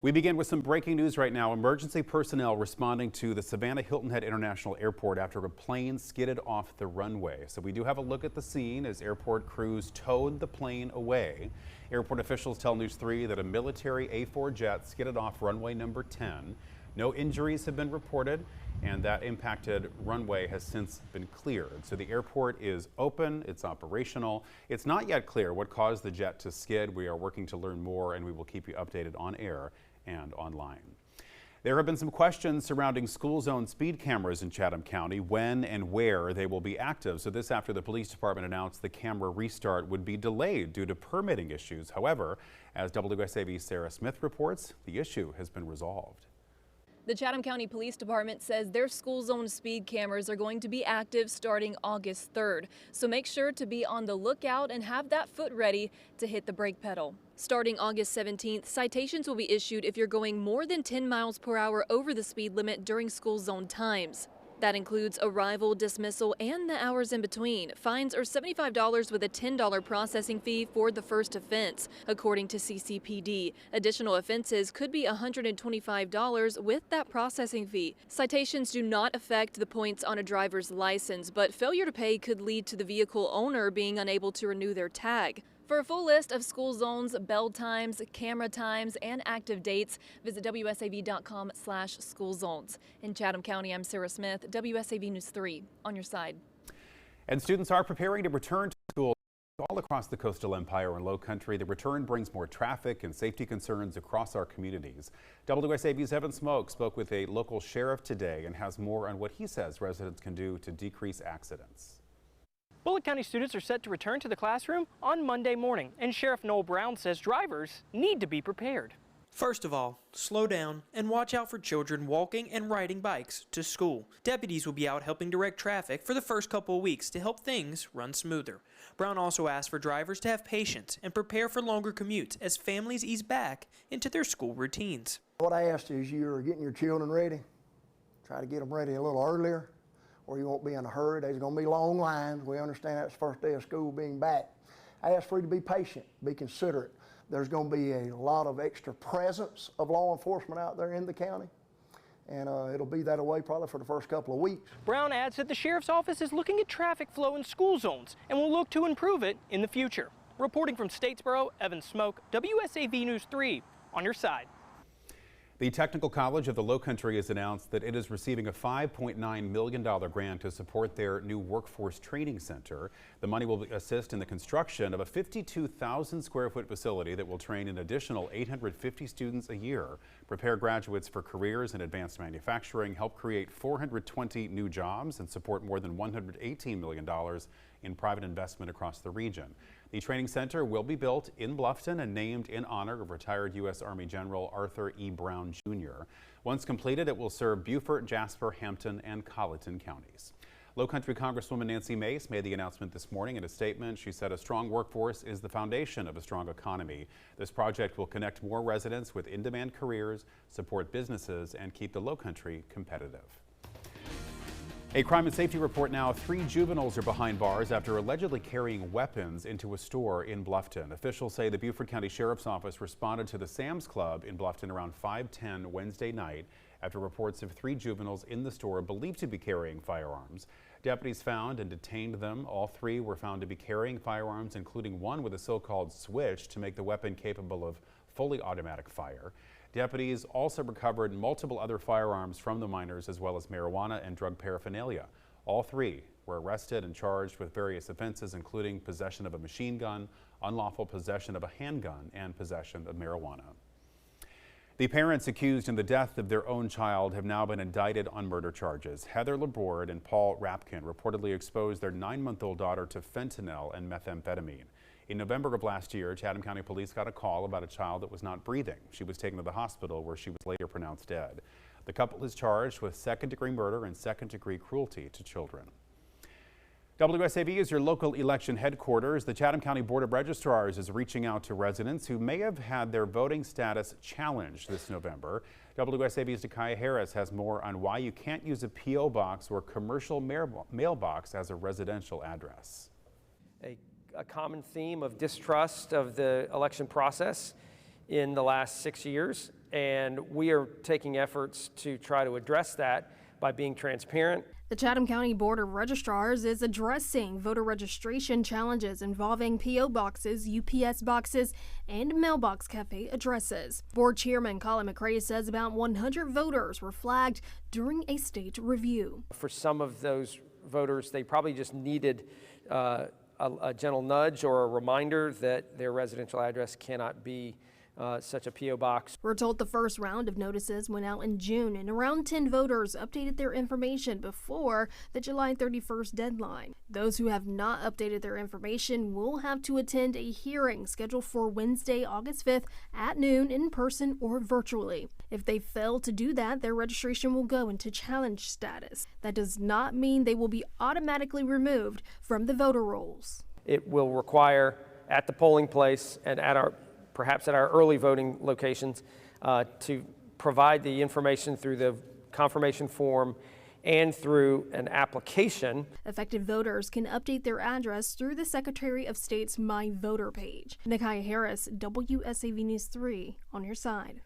We begin with some breaking news right now. Emergency personnel responding to the Savannah Hilton Head International Airport after a plane skidded off the runway. So we do have a look at the scene as airport crews towed the plane away. Airport officials tell News 3 that a military A-4 jet skidded off runway number 10. No injuries have been reported, and that impacted runway has since been cleared. So the airport is open, it's operational. It's not yet clear what caused the jet to skid. We are working to learn more, and we will keep you updated on air and online. There have been some questions surrounding school zone speed cameras in Chatham County, when and where they will be active. So this after the police department announced the camera restart would be delayed due to permitting issues. However, as WSAV's Sarah Smith reports, the issue has been resolved. The Chatham County Police Department says their school zone speed cameras are going to be active starting August 3rd. So make sure to be on the lookout and have that foot ready to hit the brake pedal. Starting August 17th, citations will be issued if you're going more than 10 miles per hour over the speed limit during school zone times. That includes arrival, dismissal, and the hours in between. Fines are $75 with a $10 processing fee for the first offense, according to CCPD. Additional offenses could be $125 with that processing fee. Citations do not affect the points on a driver's license, but failure to pay could lead to the vehicle owner being unable to renew their tag. For a full list of school zones, bell times, camera times, and active dates, visit WSAV.com/school zones. In Chatham County, I'm Sarah Smith, WSAV News 3, on your side. And students are preparing to return to school all across the coastal empire and low country. The return brings more traffic and safety concerns across our communities. WSAV's Evan Smoke spoke with a local sheriff today and has more on what he says residents can do to decrease accidents. Bullitt County students are set to return to the classroom on Monday morning, and Sheriff Noel Brown says drivers need to be prepared. First of all, slow down and watch out for children walking and riding bikes to school. Deputies will be out helping direct traffic for the first couple of weeks to help things run smoother. Brown also asked for drivers to have patience and prepare for longer commutes as families ease back into their school routines. What I asked is you're getting your children ready. Try to get them ready a little earlier, or you won't be in a hurry. There's going to be long lines. We understand that's the first day of school being back. I ask for you to be patient, be considerate. There's going to be a lot of extra presence of law enforcement out there in the county, and it'll be that way probably for the first couple of weeks. Brown adds that the sheriff's office is looking at traffic flow in school zones and will look to improve it in the future. Reporting from Statesboro, Evan Smoke, WSAV News 3, on your side. The Technical College of the Lowcountry has announced that it is receiving a $5.9 million grant to support their new workforce training center. The money will assist in the construction of a 52,000 square foot facility that will train an additional 850 students a year, prepare graduates for careers in advanced manufacturing, help create 420 new jobs, and support more than $118 million in private investment across the region. The training center will be built in Bluffton and named in honor of retired U.S. Army General Arthur E. Brown, Jr. Once completed, it will serve Beaufort, Jasper, Hampton, and Colleton counties. Lowcountry Congresswoman Nancy Mace made the announcement this morning in a statement. She said a strong workforce is the foundation of a strong economy. This project will connect more residents with in-demand careers, support businesses, and keep the Lowcountry competitive. A crime and safety report now. 3 juveniles are behind bars after allegedly carrying weapons into a store in Bluffton. Officials say the Beaufort County Sheriff's Office responded to the Sam's Club in Bluffton around 5:10 Wednesday night after reports of 3 juveniles in the store believed to be carrying firearms. Deputies found and detained them. All 3 were found to be carrying firearms, including one with a so-called switch to make the weapon capable of fully automatic fire. Deputies also recovered multiple other firearms from the minors, as well as marijuana and drug paraphernalia. All 3 were arrested and charged with various offenses, including possession of a machine gun, unlawful possession of a handgun, and possession of marijuana. The parents accused in the death of their own child have now been indicted on murder charges. Heather Laborde and Paul Rapkin reportedly exposed their 9-month-old daughter to fentanyl and methamphetamine. In November of last year, Chatham County Police got a call about a child that was not breathing. She was taken to the hospital where she was later pronounced dead. The couple is charged with second-degree murder and second-degree cruelty to children. WSAV is your local election headquarters. The Chatham County Board of Registrars is reaching out to residents who may have had their voting status challenged this November. WSAV's Dakaya Harris has more on why you can't use a P.O. box or commercial mailbox as a residential address. A common theme of distrust of the election process in the last 6 years and we are taking efforts to try to address that by being transparent. The Chatham County Board of Registrars is addressing voter registration challenges involving P.O. boxes, UPS boxes, and mailbox cafe addresses. Board Chairman Colin McCrae says about 100 voters were flagged during a state review. For some of those voters, they probably just needed a gentle nudge or a reminder that their residential address cannot be such a P.O. box. We're told the first round of notices went out in June, and around 10 voters updated their information before the July 31st deadline. Those who have not updated their information will have to attend a hearing scheduled for Wednesday, August 5th at noon in person or virtually. If they fail to do that, their registration will go into challenge status. That does not mean they will be automatically removed from the voter rolls. It will require at the polling place and perhaps at our early voting locations, to provide the information through the confirmation form and through an application. Affected voters can update their address through the Secretary of State's My Voter page. Nakia Harris, WSAV News 3, on your side.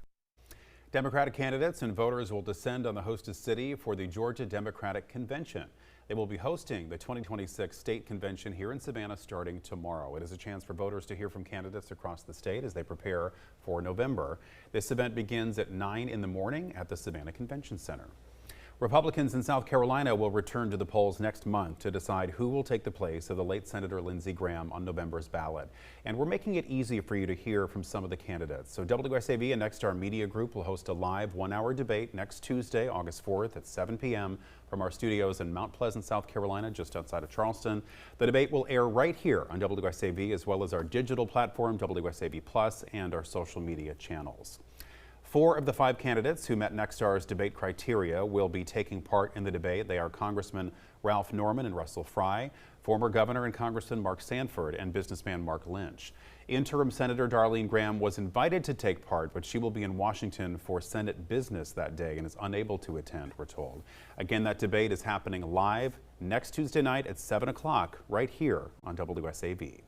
Democratic candidates and voters will descend on the hostess city for the Georgia Democratic Convention. They will be hosting the 2026 state convention here in Savannah starting tomorrow. It is a chance for voters to hear from candidates across the state as they prepare for November. This event begins at 9 in the morning at the Savannah Convention Center. Republicans in South Carolina will return to the polls next month to decide who will take the place of the late Senator Lindsey Graham on November's ballot. And we're making it easy for you to hear from some of the candidates. So WSAV and Nexstar Media Group will host a live one-hour debate next Tuesday, August 4th at 7 p.m. from our studios in Mount Pleasant, South Carolina, just outside of Charleston. The debate will air right here on WSAV as well as our digital platform, WSAV Plus, and our social media channels. 4 of the 5 candidates who met Nexstar's debate criteria will be taking part in the debate. They are Congressman Ralph Norman and Russell Fry, former Governor and Congressman Mark Sanford, and businessman Mark Lynch. Interim Senator Darlene Graham was invited to take part, but she will be in Washington for Senate business that day and is unable to attend, we're told. Again, that debate is happening live next Tuesday night at 7 o'clock right here on WSAV.